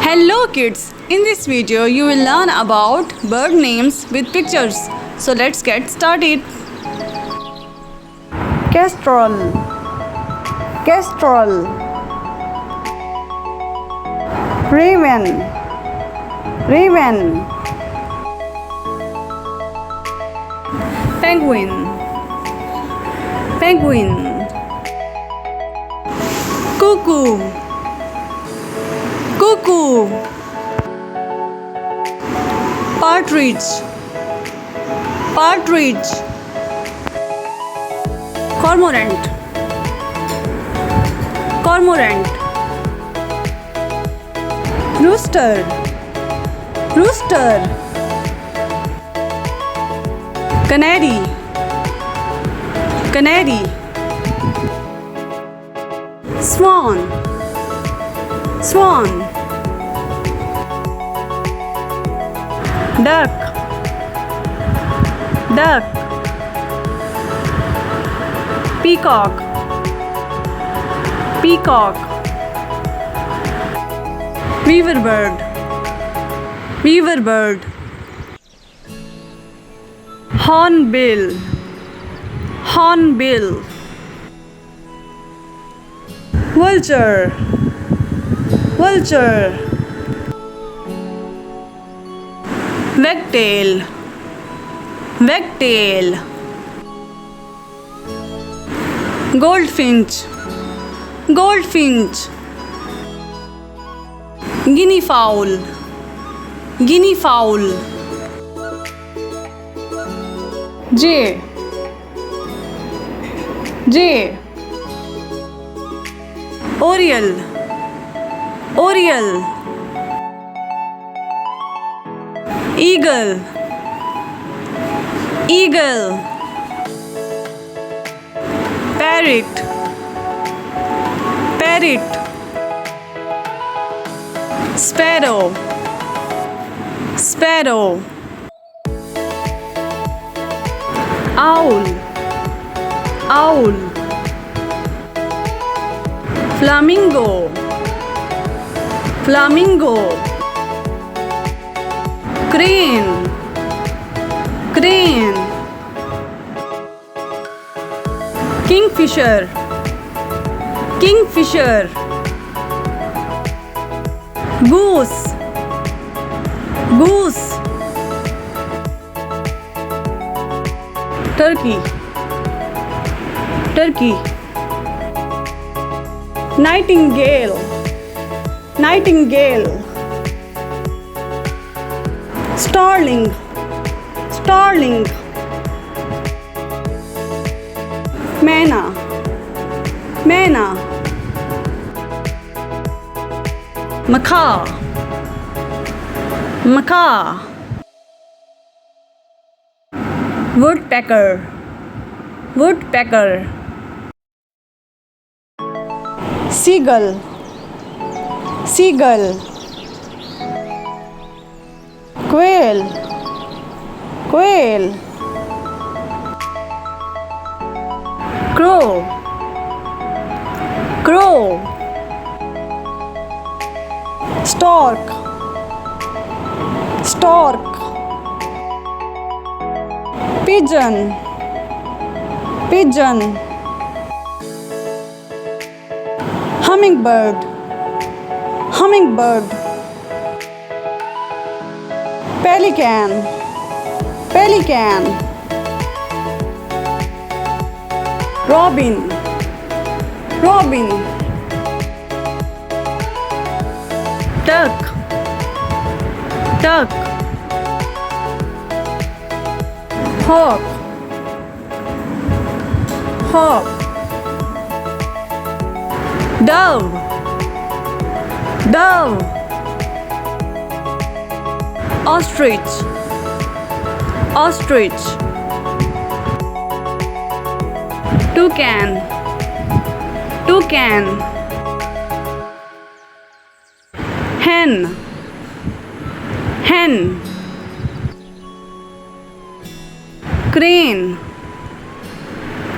Hello kids, in this video you will learn about bird names with pictures. So let's get started. Kestrel, kestrel. Raven, raven. Penguin, penguin. Cuckoo, cuckoo. Partridge, partridge. Cormorant, cormorant. Rooster, rooster. Canary, canary. Swan, swan. Duck, duck. Peacock, peacock. Weaver bird, weaver bird. Hornbill, hornbill. Vulture, vulture. Wagtail, wagtail. Goldfinch, goldfinch. Guinea fowl, guinea fowl. Jay, jay. Oriole, oriole. Eagle, eagle. Parrot, parrot. Sparrow, sparrow. Owl, owl. Flamingo, flamingo. Crane, crane. Kingfisher, kingfisher. Goose, goose. Turkey, turkey. Nightingale, nightingale. Starling, starling. Manna, manna. Macaw, macaw. Woodpecker, woodpecker. Seagull, seagull. Quail, quail. Crow, crow. Stork, stork. Pigeon, pigeon. Hummingbird, hummingbird. Pelican, pelican. Robin, robin. Duck, duck. Hawk, hawk. Dove, dove. Ostrich, ostrich. Toucan, toucan. Hen, hen. Crane,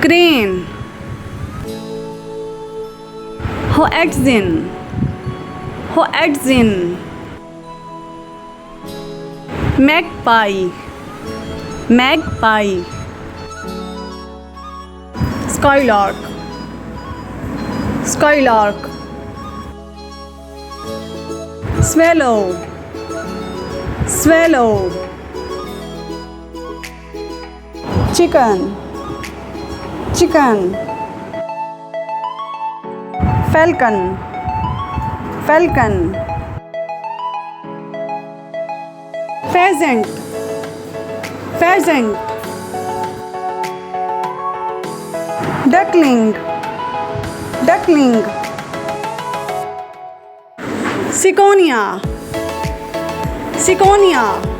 crane. Hoatzin, hoatzin. magpie, magpie. Skylark, skylark. Swallow, swallow. chicken, chicken. Falcon, falcon. Pheasant, pheasant. Duckling, duckling. Ciconia, ciconia.